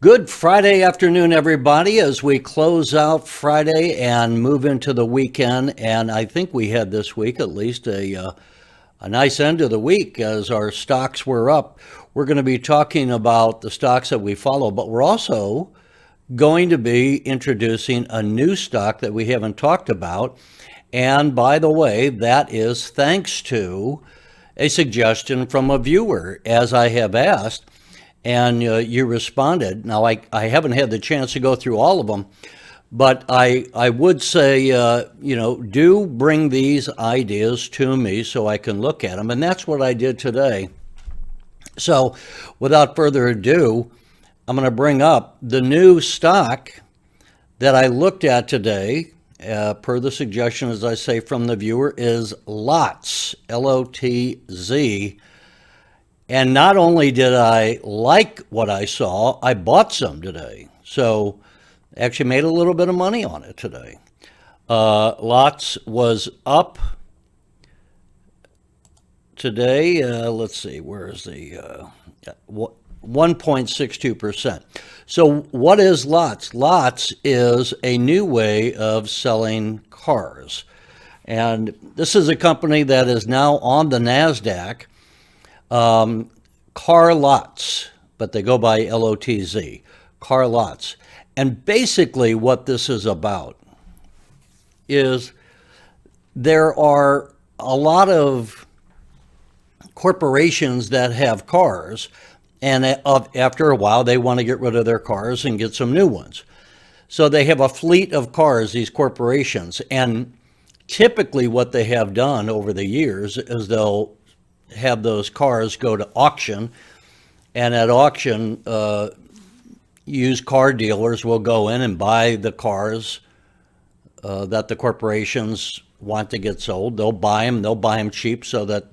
Good Friday afternoon, everybody, as we close out Friday and move into the weekend. And I think we had this week at least a nice end of the week as our stocks were up. We're going to be talking about the stocks that we follow, but we're also going to be introducing a new stock that we haven't talked about. And by the way, that is thanks to a suggestion from a viewer, as I have asked, and you responded. Now, I haven't had the chance to go through all of them, but I would say, do bring these ideas to me so I can look at them. And that's what I did today. So without further ado, I'm going to bring up the new stock that I looked at today, per the suggestion, as I say, from the viewer, is LOTZ, L-O-T-Z. And not only did I like what I saw, I bought some today. So actually made a little bit of money on it today. LOTZ was up today. Let's see, where is the 1.62%. So what is LOTZ? LOTZ is a new way of selling cars. And this is a company that is now on the NASDAQ. CarLotz, but they go by LOTZ, CarLotz. And basically what this is about is there are a lot of corporations that have cars, and after a while they want to get rid of their cars and get some new ones. So they have a fleet of cars, these corporations, and typically what they have done over the years is they'll have those cars go to auction, and at auction, used car dealers will go in and buy the cars that the corporations want to get sold. They'll buy them cheap so that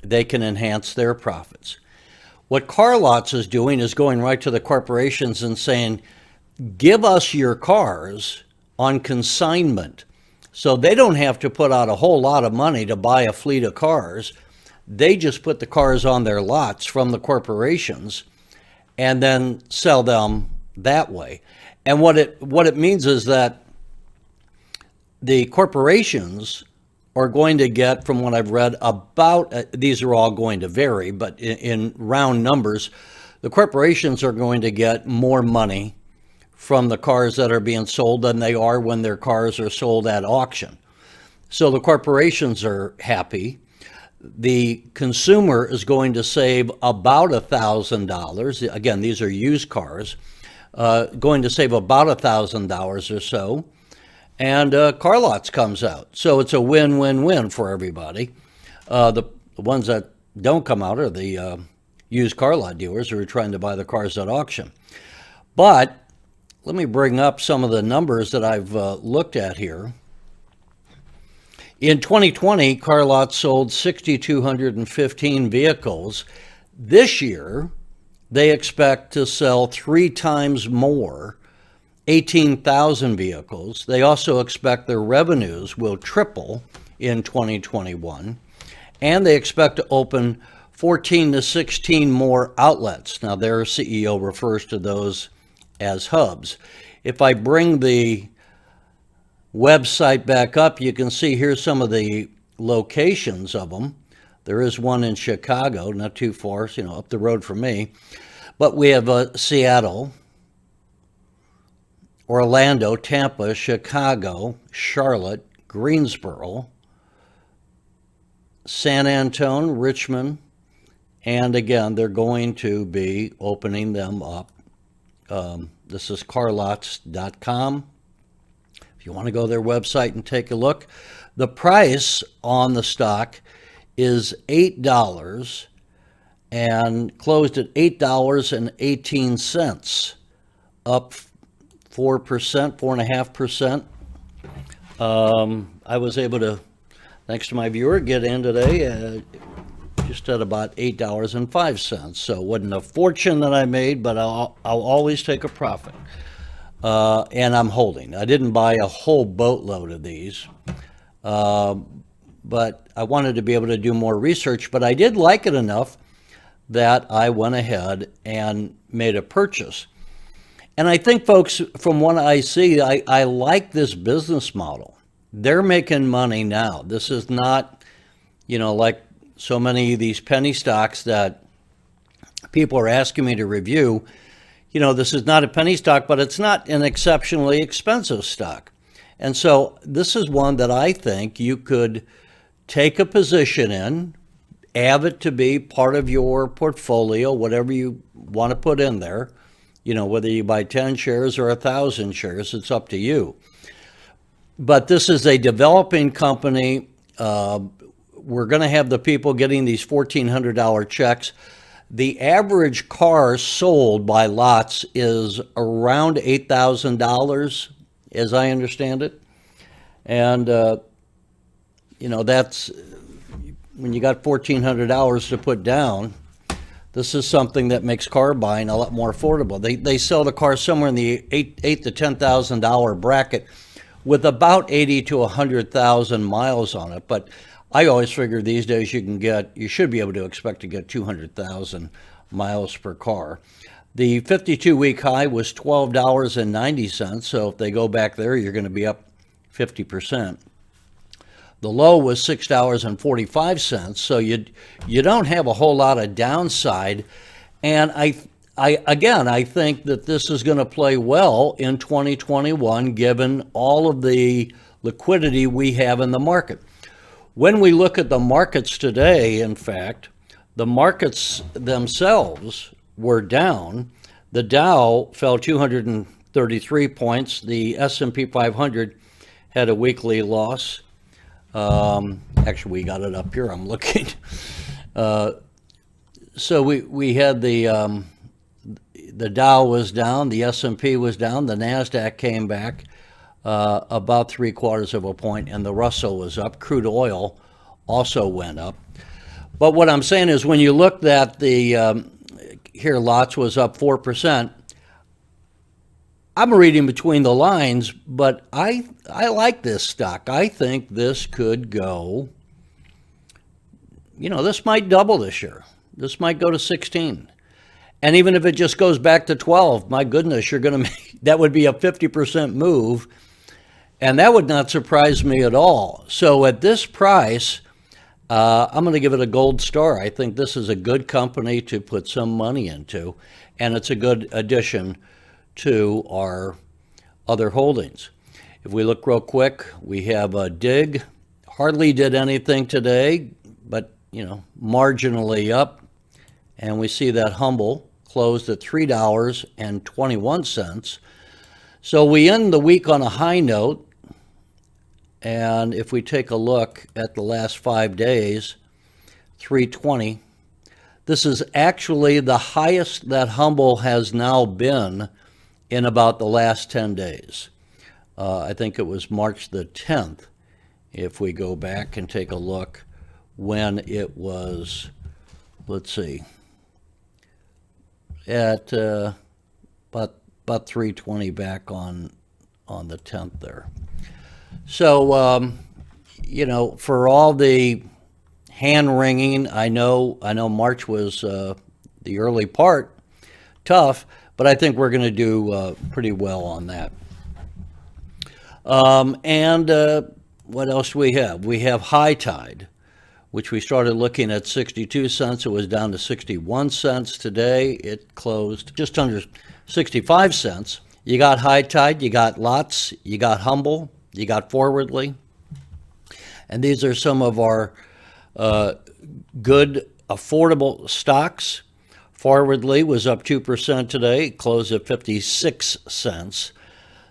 they can enhance their profits. What CarLotz is doing is going right to the corporations and saying, give us your cars on consignment. So they don't have to put out a whole lot of money to buy a fleet of cars. They just put the cars on their lots from the corporations and then sell them that way. And what it means is that the corporations are going to get, from what I've read, about, these are all going to vary, but in round numbers, the corporations are going to get more money from the cars that are being sold than they are when their cars are sold at auction. So the corporations are happy. The consumer is going to save about $1,000. Again, these are used cars, going to save about $1,000 or so. And CarLotz comes out. So it's a win-win-win for everybody. The ones that don't come out are the used car lot dealers who are trying to buy the cars at auction. But let me bring up some of the numbers that I've looked at here. In 2020, CarLotz sold 6,215 vehicles. This year, they expect to sell 3 times more, 18,000 vehicles. They also expect their revenues will triple in 2021, and they expect to open 14 to 16 more outlets. Now, their CEO refers to those as hubs. If I bring the website back up, you can see here's some of the locations of them. There is one in Chicago, not too far, up the road from me. But we have Seattle, Orlando, Tampa, Chicago, Charlotte, Greensboro, San Antonio, Richmond, and again, they're going to be opening them up. This is CarLotz.com. If you want to go to their website and take a look, the price on the stock is $8 and closed at $8.18, up 4%, 4.5%. I was able to, thanks to my viewer, get in today just at about $8.05. So it wasn't a fortune that I made, but I'll always take a profit. And I'm holding. I didn't buy a whole boatload of these, but I wanted to be able to do more research. But I did like it enough that I went ahead and made a purchase. And I think, folks, from what I see, I like this business model. They're making money now. This is not, like so many of these penny stocks that people are asking me to review. This is not a penny stock, but it's not an exceptionally expensive stock. And so this is one that I think you could take a position in, have it to be part of your portfolio, whatever you want to put in there. Whether you buy 10 shares or 1,000 shares, it's up to you. But this is a developing company. We're going to have the people getting these $1,400 checks. The average car sold by LOTZ is around $8,000, as I understand it. And, that's when you got $1,400 to put down. This is something that makes car buying a lot more affordable. They sell the car somewhere in the $8,000 to $10,000 bracket with about 80 to 100,000 miles on it. But I always figure these days you should be able to expect to get 200,000 miles per car. The 52-week high was $12.90. So if they go back there, you're going to be up 50%. The low was $6.45, so you don't have a whole lot of downside. And I think that this is going to play well in 2021, given all of the liquidity we have in the market. When we look at the markets today, in fact, the markets themselves were down. The Dow fell 233 points. The S&P 500 had a weekly loss. Actually, we got it up here. I'm looking. So we had the Dow was down, the S&P was down, the NASDAQ came back about 3/4 of a point, and the Russell was up. Crude oil also went up. But what I'm saying is, when you looked at the here, LOTZ was up 4%. I'm reading between the lines, but I like this stock. I think this could go, this might double this year. This might go to 16. And even if it just goes back to 12, my goodness, you're going to make, that would be a 50% move. And that would not surprise me at all. So at this price, I'm going to give it a gold star. I think this is a good company to put some money into, and it's a good addition to our other holdings. If we look real quick, we have a DIG. Hardly did anything today, but marginally up. And we see that Humble closed at $3.21. So we end the week on a high note. And if we take a look at the last 5 days, 320. This is actually the highest that Humble has now been in about the last 10 days. I think it was March the 10th, if we go back and take a look, when it was, let's see, at about 320 back on the 10th there. So, for all the hand-wringing, I know March was the early part tough, but I think we're going to do pretty well on that. And what else do we have? We have High Tide, which we started looking at 62 cents. It was down to 61 cents today. It closed just under 65 cents. You got High Tide, you got LOTZ, you got Humble, you got Forwardly. And these are some of our good, affordable stocks. Forwardly was up 2% today. It closed at 56 cents.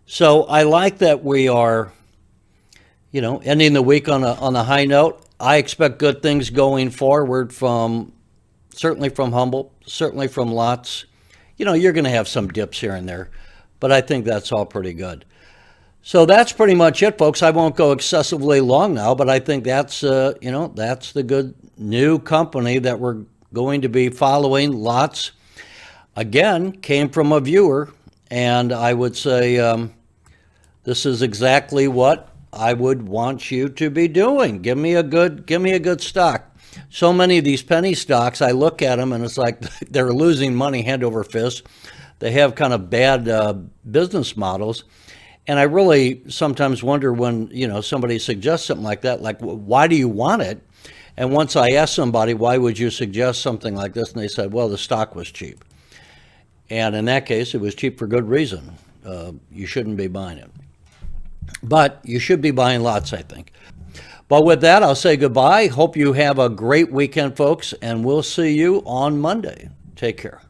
So I like that we are, ending the week on a high note. I expect good things going forward certainly from Humble, certainly from LOTZ. You're going to have some dips here and there, but I think that's all pretty good. So that's pretty much it, folks. I won't go excessively long now, but I think that's the good new company that we're going to be following. LOTZ, again, came from a viewer, and I would say this is exactly what I would want you to be doing. Give me a good stock. So many of these penny stocks, I look at them and it's like they're losing money hand over fist. They have kind of bad business models. And I really sometimes wonder when, somebody suggests something like that, like, why do you want it? And once I asked somebody, why would you suggest something like this? And they said, well, the stock was cheap. And in that case, it was cheap for good reason. You shouldn't be buying it. But you should be buying lots, I think. But with that, I'll say goodbye. Hope you have a great weekend, folks, and we'll see you on Monday. Take care.